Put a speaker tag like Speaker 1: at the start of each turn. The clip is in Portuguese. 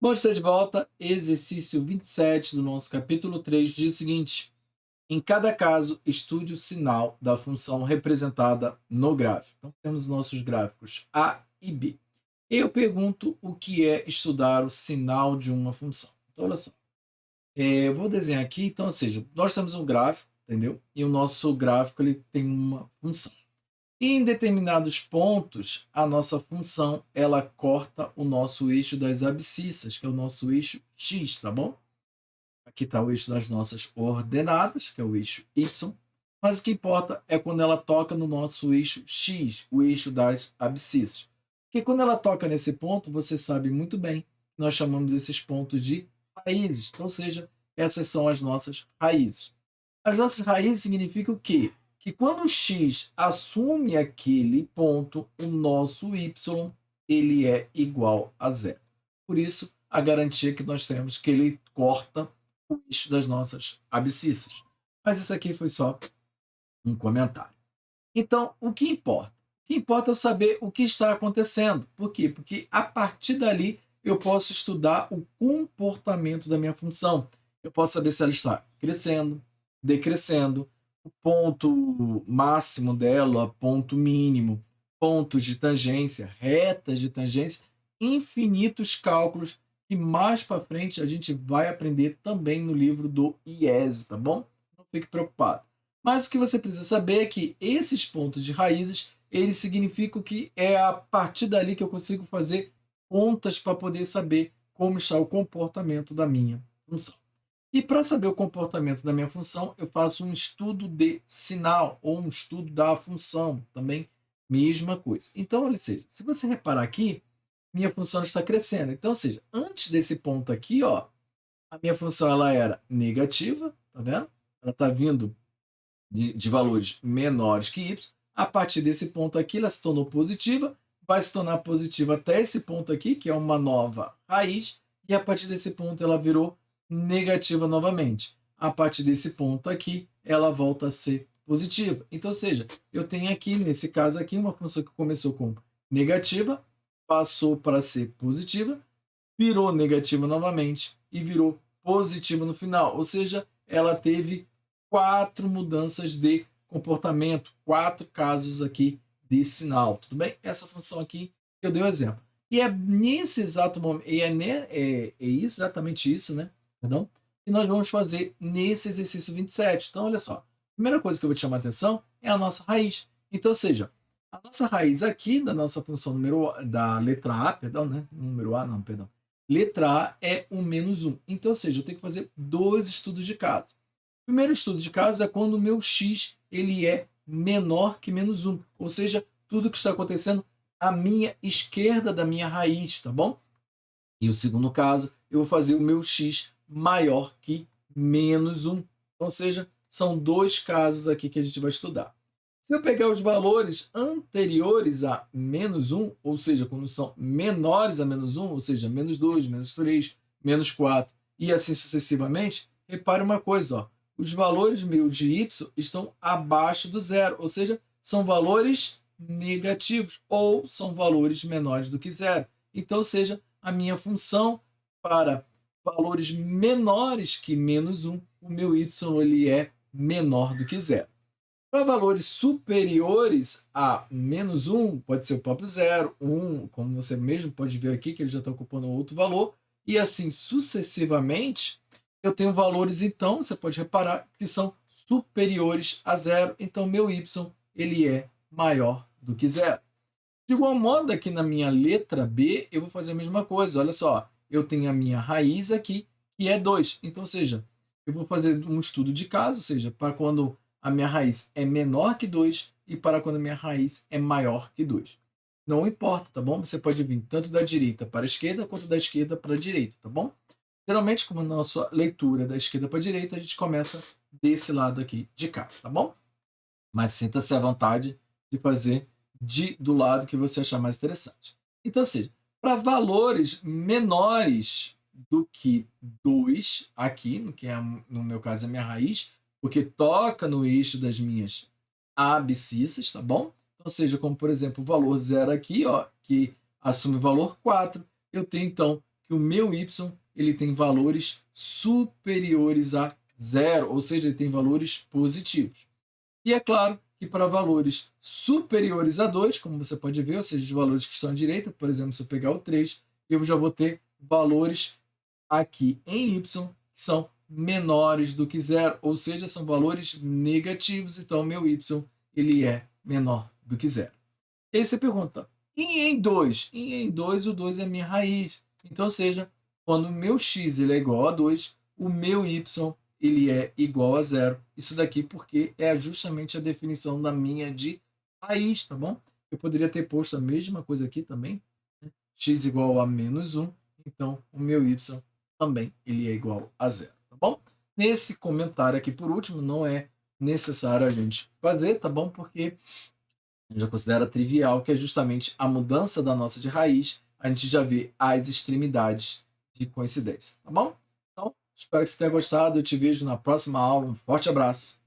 Speaker 1: Bom, estou de volta. Exercício 27 do nosso capítulo 3 diz o seguinte: em cada caso, estude o sinal da função representada no gráfico. Então, temos nossos gráficos A e B. Eu pergunto o que é estudar o sinal de uma função. Então, olha só. Eu vou desenhar aqui, então, ou seja, nós temos um gráfico, entendeu? E o nosso gráfico ele tem uma função. E em determinados pontos, a nossa função ela corta o nosso eixo das abscissas, que é o nosso eixo x, tá bom? Aqui está o eixo das nossas ordenadas, que é o eixo y, mas o que importa é quando ela toca no nosso eixo x, o eixo das abscissas. Porque quando ela toca nesse ponto, você sabe muito bem que nós chamamos esses pontos de raízes, então, ou seja, essas são as nossas raízes. As nossas raízes significam o quê? Que quando o x assume aquele ponto, o nosso y ele é igual a zero. Por isso, a garantia que nós temos que ele corta o eixo das nossas abscissas. Mas isso aqui foi só um comentário. Então, o que importa? O que importa é eu saber o que está acontecendo. Por quê? Porque a partir dali eu posso estudar o comportamento da minha função. Eu posso saber se ela está crescendo, decrescendo, o ponto máximo dela, ponto mínimo, pontos de tangência, retas de tangência, infinitos cálculos que mais para frente a gente vai aprender também no livro do IES, tá bom? Não fique preocupado. Mas o que você precisa saber é que esses pontos de raízes, eles significam que é a partir dali que eu consigo fazer contas para poder saber como está o comportamento da minha função. E para saber o comportamento da minha função, eu faço um estudo de sinal ou um estudo da função, também mesma coisa. Então, olha, seja, se você reparar aqui, minha função está crescendo. Então, ou seja, antes desse ponto aqui, ó, a minha função ela era negativa, tá vendo? Ela está vindo de valores menores que y, a partir desse ponto aqui ela se tornou positiva, vai se tornar positiva até esse ponto aqui, que é uma nova raiz, e a partir desse ponto ela virou negativa novamente. A partir desse ponto aqui, ela volta a ser positiva. Então, ou seja, eu tenho aqui, nesse caso aqui, uma função que começou com negativa, passou para ser positiva, virou negativa novamente e virou positiva no final. Ou seja, ela teve 4 mudanças de comportamento, 4 casos aqui de sinal, tudo bem? Essa função aqui eu dei o um exemplo. E é nesse exato momento, é exatamente isso, né? Perdão, que nós vamos fazer nesse exercício 27. Então, olha só, a primeira coisa que eu vou te chamar a atenção é a nossa raiz. Então, ou seja, a nossa raiz aqui da nossa função número da letra A, perdão, né? Número A, não, perdão. Letra A é o menos 1. Então, ou seja, eu tenho que fazer 2 estudos de caso. O primeiro estudo de caso é quando o meu x ele é menor que menos 1, ou seja, tudo que está acontecendo à minha esquerda da minha raiz, tá bom? E o segundo caso, eu vou fazer o meu x maior que menos 1, ou seja, são 2 casos aqui que a gente vai estudar. Se eu pegar os valores anteriores a menos 1, ou seja, quando são menores a menos 1, ou seja, menos 2, menos 3, menos 4, e assim sucessivamente, repare uma coisa, ó, os valores meus de y estão abaixo do zero, ou seja, são valores negativos ou são valores menores do que zero. Então, ou seja, a minha função para valores menores que menos 1, o meu y ele é menor do que zero. Para valores superiores a menos 1, pode ser o próprio 0, 1, como você mesmo pode ver aqui, que ele já está ocupando outro valor, e assim sucessivamente, eu tenho valores, então, você pode reparar, que são superiores a 0, então meu y ele é maior do que 0. De igual modo, aqui na minha letra B, eu vou fazer a mesma coisa. Olha só, eu tenho a minha raiz aqui, que é 2. Então, ou seja, eu vou fazer um estudo de caso, ou seja, para quando a minha raiz é menor que 2 e para quando a minha raiz é maior que 2. Não importa, tá bom? Você pode vir tanto da direita para a esquerda, quanto da esquerda para a direita, tá bom? Geralmente, como a nossa leitura é da esquerda para a direita, a gente começa desse lado aqui de cá, tá bom? Mas sinta-se à vontade de fazer do lado que você achar mais interessante. Então, assim, para valores menores do que 2, aqui, no que é, no meu caso, a minha raiz, porque toca no eixo das minhas abscissas, tá bom? Então, seja como, por exemplo, o valor 0 aqui, ó, que assume o valor 4, eu tenho, então, que o meu y ele tem valores superiores a zero, ou seja, ele tem valores positivos. E é claro que para valores superiores a 2, como você pode ver, ou seja, os valores que estão à direita, por exemplo, se eu pegar o 3, eu já vou ter valores aqui em y que são menores do que zero, ou seja, são valores negativos, então meu y ele é menor do que zero. E aí você pergunta, e em 2? E em 2, o 2 é a minha raiz. Então, ou seja, quando o meu x ele é igual a 2, o meu y ele é igual a zero. Isso daqui porque é justamente a definição da minha de raiz, tá bom? Eu poderia ter posto a mesma coisa aqui também, né? X igual a menos 1, então o meu y também ele é igual a zero, tá bom? Nesse comentário aqui, por último, não é necessário a gente fazer, tá bom? Porque a gente já considera trivial, que é justamente a mudança da nossa de raiz, a gente já vê as extremidades de coincidência, tá bom? Então, espero que você tenha gostado, eu te vejo na próxima aula, um forte abraço.